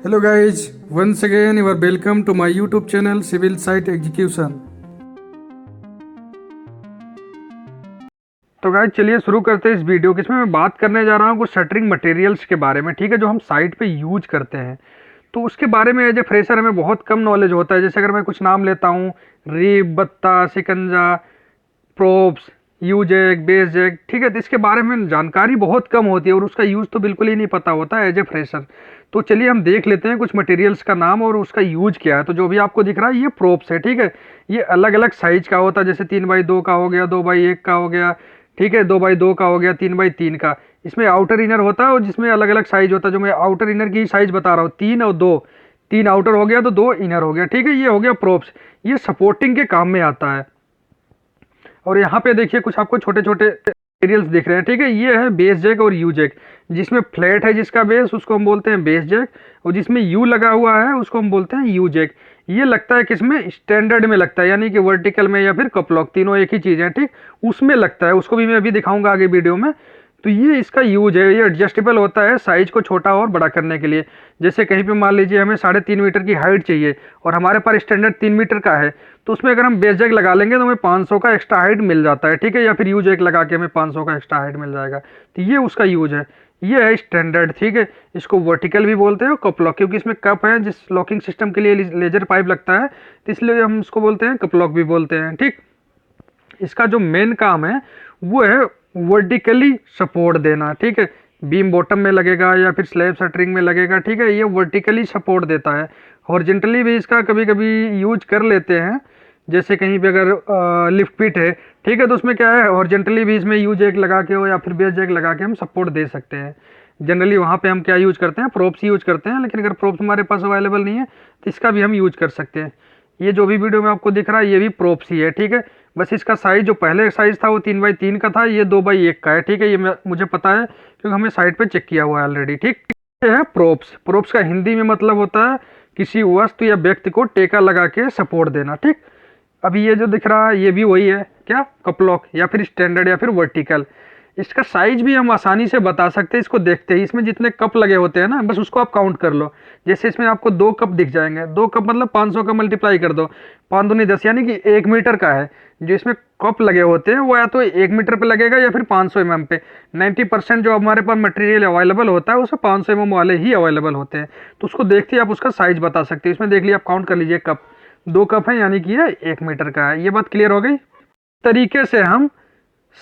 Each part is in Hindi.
Hello guys, once again you are welcome to my YouTube channel Civil Site Execution। तो गाइस चलिए शुरू करते हैं इस वीडियो की। इसमें मैं बात करने जा रहा हूँ कुछ शटरिंग मटेरियल्स के बारे में, ठीक है, जो हम साइट पे यूज करते हैं। तो उसके बारे में एज ए फ्रेशर हमें बहुत कम नॉलेज होता है। जैसे अगर मैं कुछ नाम लेता हूँ, रीब, बत्ता, शिकंजा, props, U jack, base jack, ठीक है, तो इसके बारे में जानकारी बहुत कम होती है और उसका यूज़ तो बिल्कुल ही नहीं पता होता है एज ए फ्रेशर। तो चलिए हम देख लेते हैं कुछ मटेरियल्स का नाम और उसका यूज क्या है। तो जो भी आपको दिख रहा है ये प्रोप्स है, ठीक है। ये अलग अलग साइज का होता है, जैसे 3x2 का हो गया, 2x1 का हो गया, ठीक है, 2x2 का हो गया, 3x3 का। इसमें आउटर इनर होता है और जिसमें अलग अलग साइज होता है। जो मैं आउटर इनर की साइज बता रहा हूँ, 3 और 2, 3 आउटर हो गया तो 2 इनर हो गया, ठीक है। ये हो गया प्रोप्स, ये सपोर्टिंग के काम में आता है। और यहाँ पे देखिए कुछ आपको छोटे छोटे मटेरियल्स दिख रहे हैं, ठीक है। ये है बेस जैक और यू जैक। जिसमें फ्लैट है जिसका बेस, उसको हम बोलते हैं बेस जैक, और जिसमें यू लगा हुआ है उसको हम बोलते हैं यू जैक। ये लगता है किसमें, स्टैंडर्ड में लगता है, यानी कि वर्टिकल में या फिर कपलॉक, तीनों एक ही चीज़ है, ठीक, उसमें लगता है। उसको भी मैं अभी दिखाऊंगा आगे वीडियो में। तो ये इसका यूज है, ये एडजस्टेबल होता है साइज को छोटा और बड़ा करने के लिए। जैसे कहीं पे मान लीजिए हमें 3.5 मीटर की हाइट चाहिए और हमारे पास स्टैंडर्ड 3 मीटर का है, तो उसमें अगर हम बेस जैक लगा लेंगे तो हमें 500 का एक्स्ट्रा हाइट मिल जाता है, ठीक है, या फिर यू जैक लगा के हमें 500 का एक्स्ट्रा हाइट मिल जाएगा। तो ये उसका यूज है, ये है स्टैंडर्ड, ठीक है। इसको वर्टिकल भी बोलते हैं और कप लॉक, क्योंकि इसमें कप है जिस लॉकिंग सिस्टम के लिए लेजर पाइप लगता है, तो इसलिए हम इसको बोलते हैं कप लॉक भी बोलते हैं, ठीक। इसका जो मेन काम है वो है वर्टिकली सपोर्ट देना, ठीक है। बीम बॉटम में लगेगा या फिर स्लैब शटरिंग में लगेगा, ठीक है, ये वर्टिकली सपोर्ट देता है। हॉरिजॉन्टली भी इसका कभी कभी यूज कर लेते हैं, जैसे कहीं पे अगर लिफ्ट पिट है, ठीक है, तो उसमें क्या है, हॉरिजॉन्टली भी इसमें यू जैक लगा के हो या फिर बेस जैक लगा के हम सपोर्ट दे सकते हैं। जनरली वहाँ पे हम क्या यूज करते हैं, प्रोप्स यूज करते हैं, लेकिन अगर प्रोप्स हमारे पास अवेलेबल नहीं है तो इसका भी हम यूज कर सकते हैं। ये जो भी वीडियो में आपको दिख रहा है ये भी प्रोप्स ही है, ठीक है। बस इसका साइज जो पहले साइज था वो 3x3 का था, ये 2x1 का है, ठीक है। ये मुझे पता है क्योंकि हमने साइट पे चेक किया हुआ है ऑलरेडी, ठीक। ये है प्रोप्स। प्रोप्स का हिंदी में मतलब होता है किसी वस्तु या व्यक्ति को टेका लगा के सपोर्ट देना, ठीक। अभी ये जो दिख रहा है ये भी वही है, क्या, कपलॉक या फिर स्टैंडर्ड या फिर वर्टिकल। इसका साइज भी हम आसानी से बता सकते हैं इसको देखते ही। इसमें जितने कप लगे होते हैं ना, बस उसको आप काउंट कर लो। जैसे इसमें आपको 2 कप दिख जाएंगे, 2 कप मतलब 500 का मल्टीप्लाई कर दो, 5 दूनी 10, यानी कि 1 मीटर का है। जो इसमें कप लगे होते हैं वो या तो 1 मीटर पे लगेगा या फिर 500 mm पे। 90% जो हमारे पास मटेरियल अवेलेबल होता है उसमें 500 mm वाले ही अवेलेबल होते हैं। तो उसको देखते ही आप उसका साइज बता सकते हैं। इसमें देख लिया, आप काउंट कर लीजिए, कप 2 कप है यानी कि ये 1 मीटर का है। ये बात क्लियर हो गई। तरीके से हम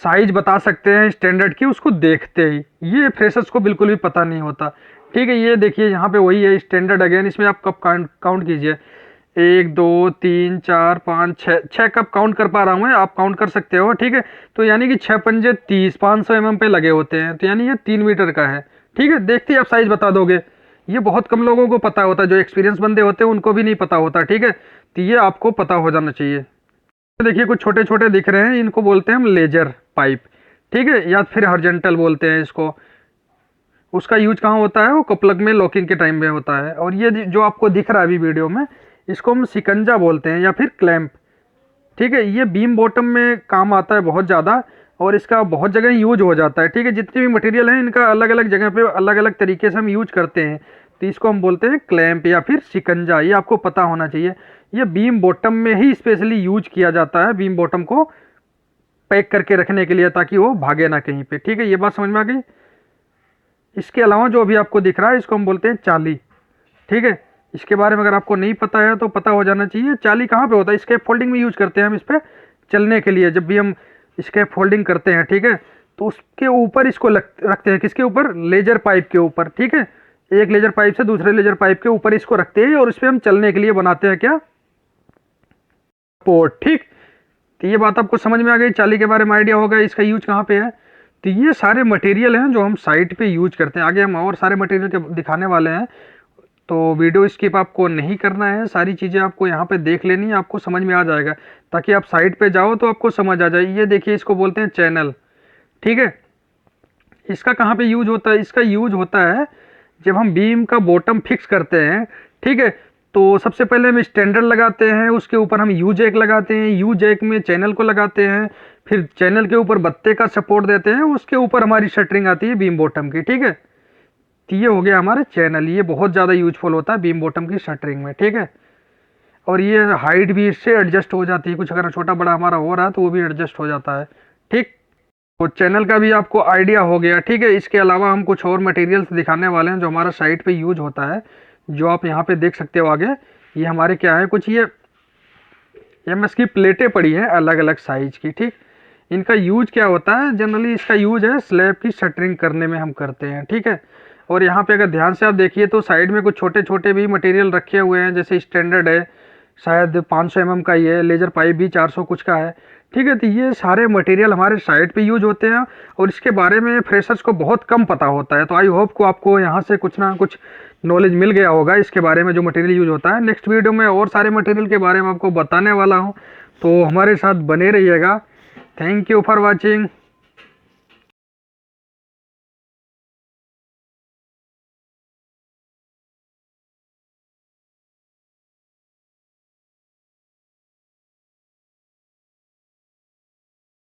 साइज बता सकते हैं स्टैंडर्ड की उसको देखते ही। ये फ्रेशर्स को बिल्कुल भी पता नहीं होता, ठीक है। ये देखिए यहाँ पे वही है स्टैंडर्ड अगेन। इसमें आप कप काउंट कीजिए, 1 2 3 4 5 6 कप काउंट कर पा रहा हूँ मैं, आप काउंट कर सकते हो, ठीक है। तो यानी कि 6 पंजे 30, 500 mm पे लगे होते हैं, तो यानी ये 3 मीटर का है, ठीक है। देखते ही आप साइज बता दोगे। ये बहुत कम लोगों को पता होता है, जो एक्सपीरियंस बंदे होते हैं उनको भी नहीं पता होता, ठीक है। तो ये आपको पता हो जाना चाहिए। देखिए कुछ छोटे छोटे दिख रहे हैं, इनको बोलते हैं हम लेजर पाइप, ठीक है, या फिर हॉरिजॉन्टल बोलते हैं इसको। उसका यूज कहाँ होता है, वो कपलग में लॉकिंग के टाइम में होता है। और ये जो आपको दिख रहा है अभी वीडियो में, इसको हम शिकंजा बोलते हैं या फिर क्लैंप, ठीक है। ये बीम बॉटम में काम आता है बहुत ज़्यादा और इसका बहुत जगह यूज हो जाता है, ठीक है। जितने भी मटेरियल हैं इनका अलग अलग जगह पे अलग अलग तरीके से हम यूज करते हैं। तो इसको हम बोलते हैं क्लैंप या फिर शिकंजा, ये आपको पता होना चाहिए। ये बीम बॉटम में ही स्पेशली यूज किया जाता है, बीम बॉटम को पैक करके रखने के लिए, ताकि वो भागे ना कहीं पे, ठीक है। ये बात समझ में आ गई। इसके अलावा जो अभी आपको दिख रहा है इसको हम बोलते हैं चाली, ठीक है। इसके बारे में अगर आपको नहीं पता है तो पता हो जाना चाहिए। चाली कहाँ पे होता है, स्केप फोल्डिंग में यूज करते हैं हम इस पर चलने के लिए। जब भी हम स्केप फोल्डिंग करते हैं, ठीक है, तो उसके ऊपर इसको रखते हैं, किसके ऊपर, लेजर पाइप के ऊपर, ठीक है। एक लेजर पाइप से दूसरे लेजर पाइप के ऊपर इसको रखते हैं और इस पर हम चलने के लिए बनाते हैं क्या, पोर्ट, ठीक। तो ये बात आपको समझ में आ गई, चाली के बारे में आइडिया होगा इसका यूज कहाँ पे है। तो ये सारे मटेरियल हैं जो हम साइट पे यूज करते हैं। आगे हम और सारे मटेरियल के दिखाने वाले हैं, तो वीडियो स्किप आपको नहीं करना है, सारी चीज़ें आपको यहाँ पे देख लेनी है, आपको समझ में आ जाएगा, ताकि आप साइट पे जाओ तो आपको समझ आ जाए। ये देखिए इसको बोलते हैं चैनल, ठीक है। इसका कहाँ पे यूज होता है, इसका यूज होता है जब हम बीम का बॉटम फिक्स करते हैं, ठीक है। तो सबसे पहले हम स्टैंडर्ड लगाते हैं, उसके ऊपर हम यू जैक लगाते हैं, यू जैक में चैनल को लगाते हैं, फिर चैनल के ऊपर बत्ते का सपोर्ट देते हैं, उसके ऊपर हमारी शटरिंग आती है बीम बॉटम की, ठीक है। तो ये हो गया हमारा चैनल, ये बहुत ज़्यादा यूजफुल होता है बीम बॉटम की शटरिंग में, ठीक है। और ये हाइट भी इससे एडजस्ट हो जाती है, कुछ अगर छोटा बड़ा हमारा हो रहा है तो वो भी एडजस्ट हो जाता है, ठीक। तो चैनल का भी आपको आइडिया हो गया, ठीक है। इसके अलावा हम कुछ और मटेरियल्स दिखाने वाले हैं जो हमारा साइट पे यूज होता है, जो आप यहाँ पे देख सकते हो आगे। ये हमारे क्या है, कुछ ये एमएस की प्लेटें पड़ी हैं अलग अलग साइज की, ठीक। इनका यूज क्या होता है, जनरली इसका यूज है स्लैब की शटरिंग करने में हम करते हैं, ठीक है। और यहाँ पे अगर ध्यान से आप देखिए तो साइड में कुछ छोटे छोटे भी मटेरियल रखे हुए हैं, जैसे स्टैंडर्ड है शायद 500 mm का ही है, लेजर पाइप भी 400 कुछ का है, ठीक है। तो ये सारे मटेरियल हमारे साइट पे यूज होते हैं और इसके बारे में फ्रेशर्स को बहुत कम पता होता है। तो आई होप को आपको यहाँ से कुछ ना कुछ नॉलेज मिल गया होगा इसके बारे में, जो मटेरियल यूज होता है। नेक्स्ट वीडियो में और सारे मटेरियल के बारे में आपको बताने वाला हूँ, तो हमारे साथ बने रहिएगा। Thank you for watching.